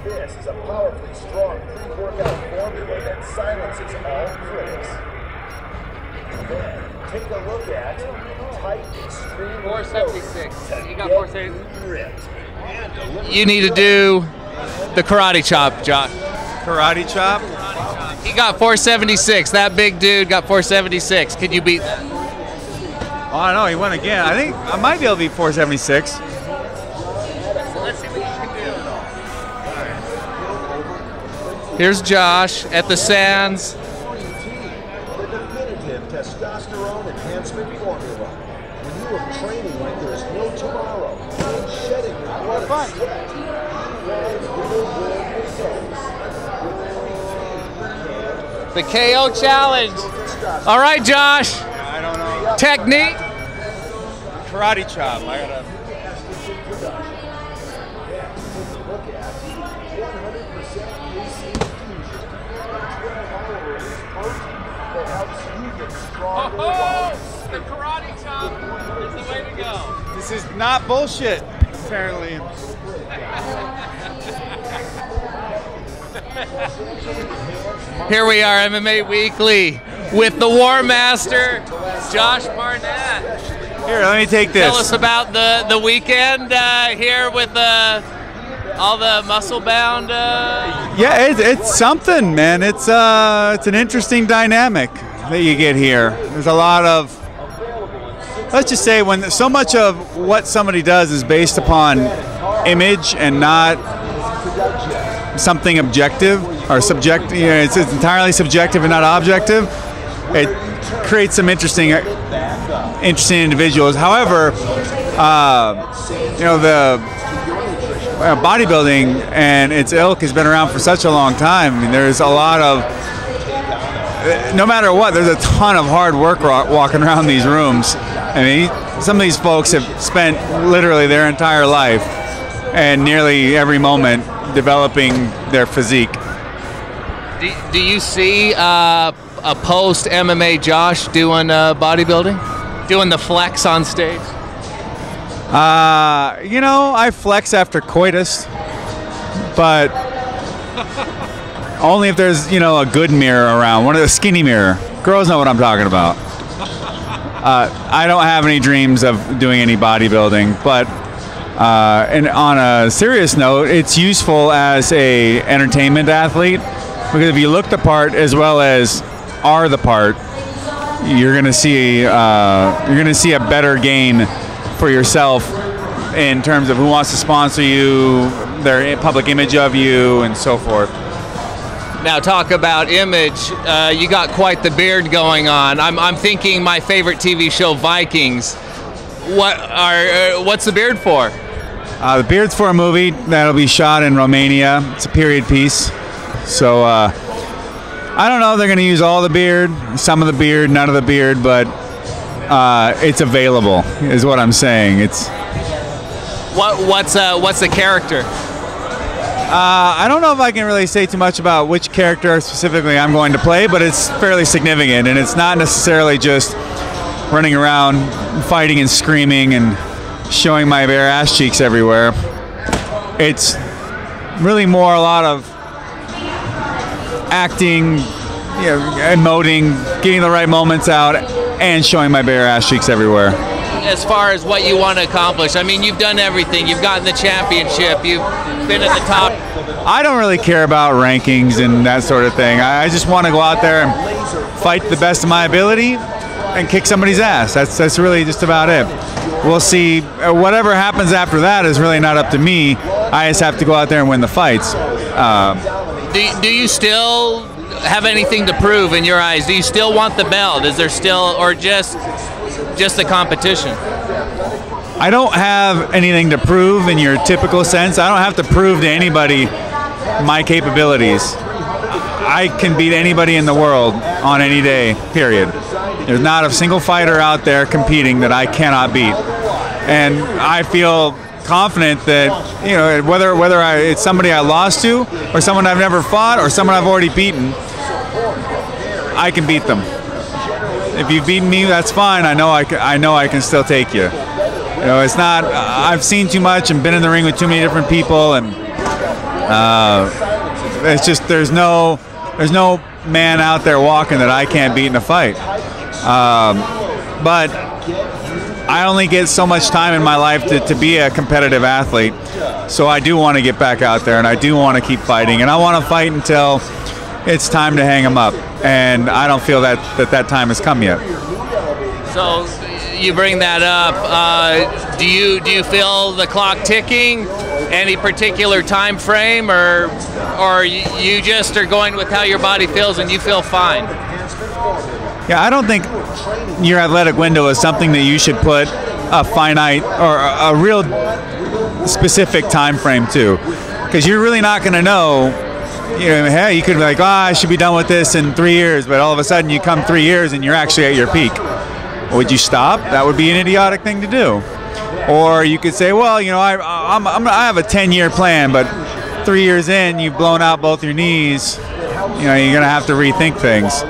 This is a powerfully strong pre-workout formula that silences all critics. Then, take a look at tight, extreme 476. You got 476. You need to do the karate chop, Josh. Karate chop? He got 476. That big dude got 476. Could you beat that? Oh, I don't know. He won again. I think I might be able to beat 476. So let's see what you can do. Here's Josh at the Sands. The definitive testosterone enhancement formula. When you are training like there's no tomorrow, and shedding your blood and sweat, you want real-world results. The KO challenge. All right, Josh. I don't know. Technique. Karate chop. I gotta. Oh, the karate chop is the way to go. This is not bullshit, apparently. Here we are, MMA Weekly, with the War Master, Josh Barnett. Here, let me take this. Tell us about the weekend here with all the muscle-bound. Yeah, it's something, man. It's an interesting dynamic that you get here. There's a lot of, let's just say, when so much of what somebody does is based upon image and not something objective or subjective. You know, it's entirely subjective and not objective. It creates some interesting individuals. However, you know, the bodybuilding and its ilk has been around for such a long time. I mean, there's a lot of, no matter what, there's a ton of hard work walking around these rooms. I mean, some of these folks have spent literally their entire life and nearly every moment developing their physique. Do you see a post MMA Josh doing bodybuilding, doing the flex on stage? You know, I flex after coitus, but only if there's, you know, a good mirror around, one of the skinny mirror. Girls know what I'm talking about. I don't have any dreams of doing any bodybuilding, but and on a serious note, it's useful as a entertainment athlete, because if you look the part as well as are the part, you're gonna see a better gain for yourself in terms of who wants to sponsor you, their public image of you, and so forth. Now talk about image. You got quite the beard going on. I'm thinking my favorite TV show, Vikings. What's the beard for? The beard's for a movie that'll be shot in Romania. It's a period piece. So I don't know if they're going to use all the beard, some of the beard, none of the beard, but it's available, is what I'm saying. It's what's the character? I don't know if I can really say too much about which character specifically I'm going to play, but it's fairly significant, and it's not necessarily just running around fighting and screaming and showing my bare ass cheeks everywhere. It's really more a lot of acting, you know, emoting, getting the right moments out, and showing my bare ass cheeks everywhere. As far as what you want to accomplish, I mean, you've done everything. You've gotten the championship. You've been at the top. I don't really care about rankings and that sort of thing. I just want to go out there and fight the best of my ability and kick somebody's ass. That's really just about it. We'll see. Whatever happens after that is really not up to me. I just have to go out there and win the fights. Do you still have anything to prove in your eyes? Do you still want the belt? Is there still, or just the competition? I don't have anything to prove in your typical sense. I don't have to prove to anybody my capabilities. I can beat anybody in the world on any day, period. There's not a single fighter out there competing that I cannot beat. And I feel confident that, you know, whether it's somebody I lost to, or someone I've never fought, or someone I've already beaten, I can beat them. If you've beaten me, that's fine. I know I can still take you. You know, it's not. I've seen too much and been in the ring with too many different people, and It's just there's no man out there walking that I can't beat in a fight. But I only get so much time in my life to be a competitive athlete. So I do want to get back out there, and I do want to keep fighting, and I want to fight until it's time to hang them up. And I don't feel that time has come yet. So you bring that up. Do you feel the clock ticking? Any particular time frame, or you just are going with how your body feels and you feel fine? Yeah, I don't think your athletic window is something that you should put a finite or a real specific time frame to, because you're really not going to know. You know, hey, you could be like, I should be done with this in 3 years, but all of a sudden you come 3 years and you're actually at your peak. Would you stop? That would be an idiotic thing to do. Or you could say, well, you know, I have a 10-year plan, but 3 years in, you've blown out both your knees. You know, you're going to have to rethink things.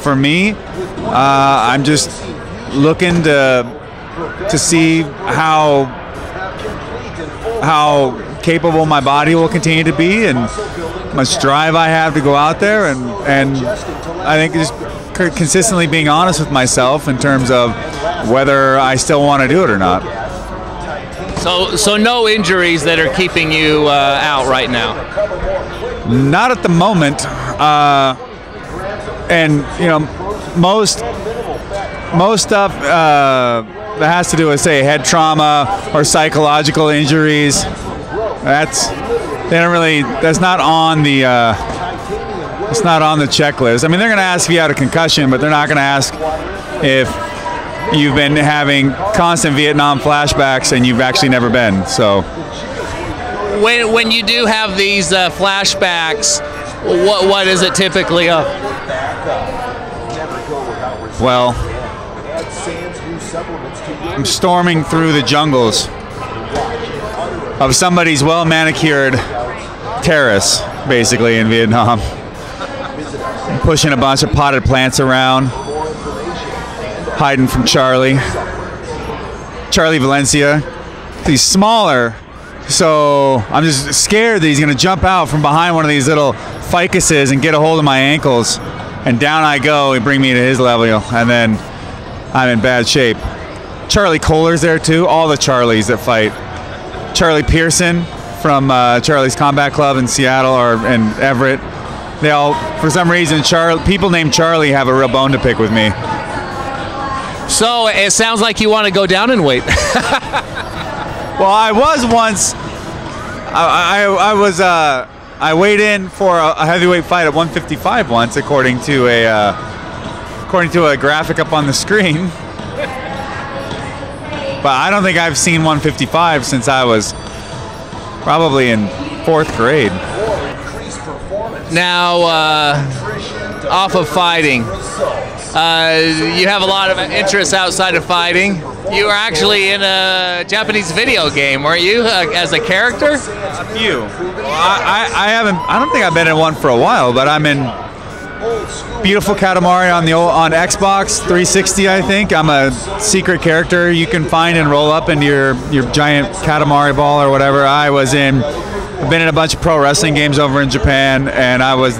For me, I'm just looking to see how capable my body will continue to be and how much drive I have to go out there, and I think just consistently being honest with myself in terms of whether I still want to do it or not. So no injuries that are keeping you out right now? Not at the moment. And you know, most stuff that has to do with, say, head trauma or psychological injuries, that's not on the checklist. I mean, they're going to ask if you had a concussion, but they're not going to ask if you've been having constant Vietnam flashbacks and you've actually never been. So when you do have these flashbacks, what is it typically of? Well, I'm storming through the jungles of somebody's well-manicured terrace, basically, in Vietnam. I'm pushing a bunch of potted plants around, hiding from Charlie Valencia. He's smaller, so I'm just scared that he's going to jump out from behind one of these little ficuses and get a hold of my ankles. And down I go, and bring me to his level, and then I'm in bad shape. Charlie Kohler's there too, all the Charlies that fight. Charlie Pearson from Charlie's Combat Club in Seattle or in Everett. They all, for some reason, people named Charlie have a real bone to pick with me. So it sounds like you want to go down in weight. Well, I was once. I weighed in for a heavyweight fight at 155 once, according to a graphic up on the screen. But I don't think I've seen 155 since I was probably in 4th grade. Now, off of fighting, you have a lot of interests outside of fighting. You were actually in a Japanese video game, weren't you, as a character? A few. I don't think I've been in one for a while, but I'm in Beautiful Katamari on Xbox 360, I think. I'm a secret character you can find and roll up into your giant Katamari ball or whatever. I've been in a bunch of pro wrestling games over in Japan, and I was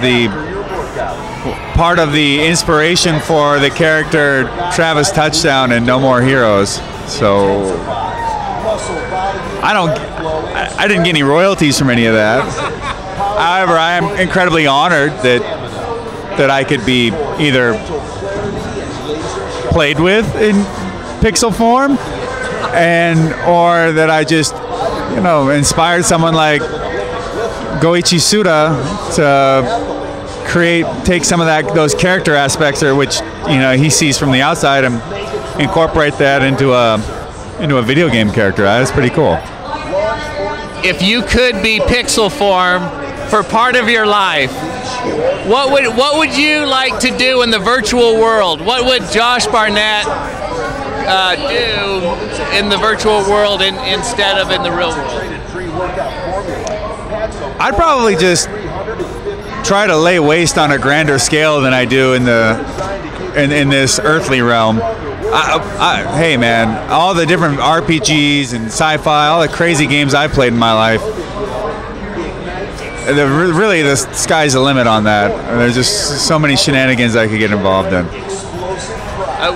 part of the inspiration for the character Travis Touchdown in No More Heroes. So I didn't get any royalties from any of that. However, I am incredibly honored that I could be either played with in pixel form or that I just, inspired someone like Goichi Suda to take some of those character aspects, which he sees from the outside, and incorporate that into a video game character. That's pretty cool. If you could be pixel form for part of your life, what would you like to do in the virtual world? What would Josh Barnett do in the virtual world instead of in the real world? I'd probably just try to lay waste on a grander scale than I do in this earthly realm. Hey man, all the different RPGs and sci-fi, all the crazy games I've played in my life. really the sky's the limit on that. There's just so many shenanigans I could get involved in.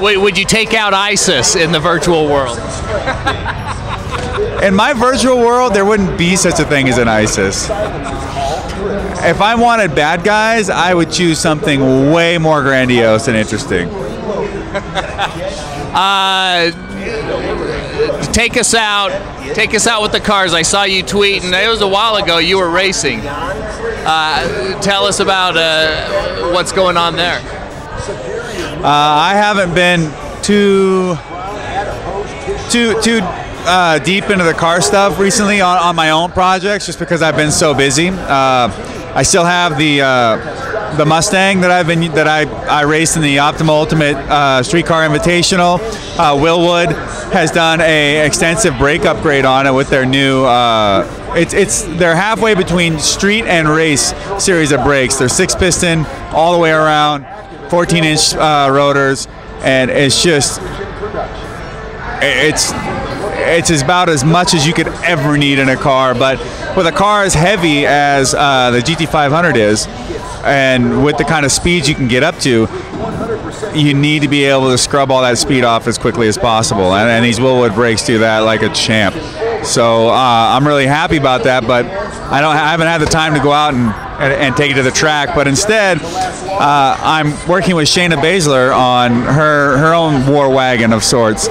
Would you take out ISIS in the virtual world? In my virtual world, there wouldn't be such a thing as an ISIS. If I wanted bad guys, I would choose something way more grandiose and interesting. Take us out with the cars. I saw you tweeting. It was a while ago. You were racing. Tell us about what's going on there. I haven't been too deep into the car stuff recently on my own projects, just because I've been so busy. I still have the Mustang that I raced in the Optimal Ultimate Street Car Invitational. Willwood has done a extensive brake upgrade on it with their new. They're halfway between street and race series of brakes. They're 6-piston all the way around, 14-inch rotors, and it's just it's about as much as you could ever need in a car. But with a car as heavy as the GT500 is, and with the kind of speeds you can get up to, you need to be able to scrub all that speed off as quickly as possible. And these Willwood brakes do that like a champ. So I'm really happy about that, but I haven't had the time to go out and take it to the track. But instead, I'm working with Shayna Baszler on her own war wagon of sorts.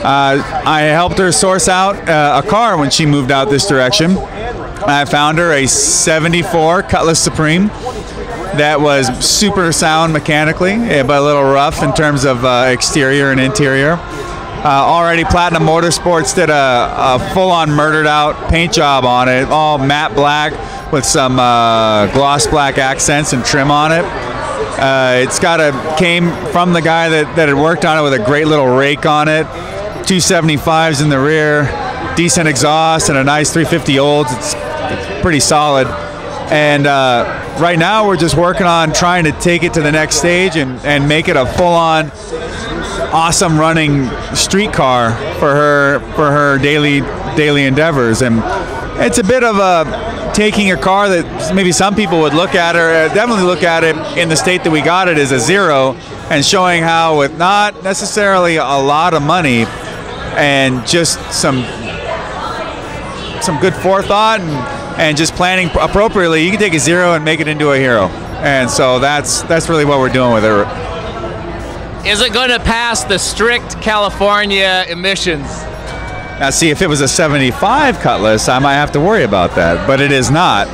I helped her source out a car when she moved out this direction. I found her a 74 Cutlass Supreme that was super sound mechanically, but a little rough in terms of exterior and interior. Already Platinum Motorsports did a full-on murdered out paint job on it, all matte black with some gloss black accents and trim on it. It's came from the guy that had worked on it with a great little rake on it, 275s in the rear, decent exhaust, and a nice 350 olds. It's pretty solid. And right now we're just working on trying to take it to the next stage and make it a full-on awesome running street car for her daily endeavors. And it's a bit of taking a car that maybe some people would look at, or definitely look at it in the state that we got it as a zero, and showing how with not necessarily a lot of money and just some good forethought and just planning appropriately, you can take a zero and make it into a hero. And so that's really what we're doing with it. Is it going to pass the strict California emissions? Now, see, if it was a 75 Cutlass, I might have to worry about that, but it is not.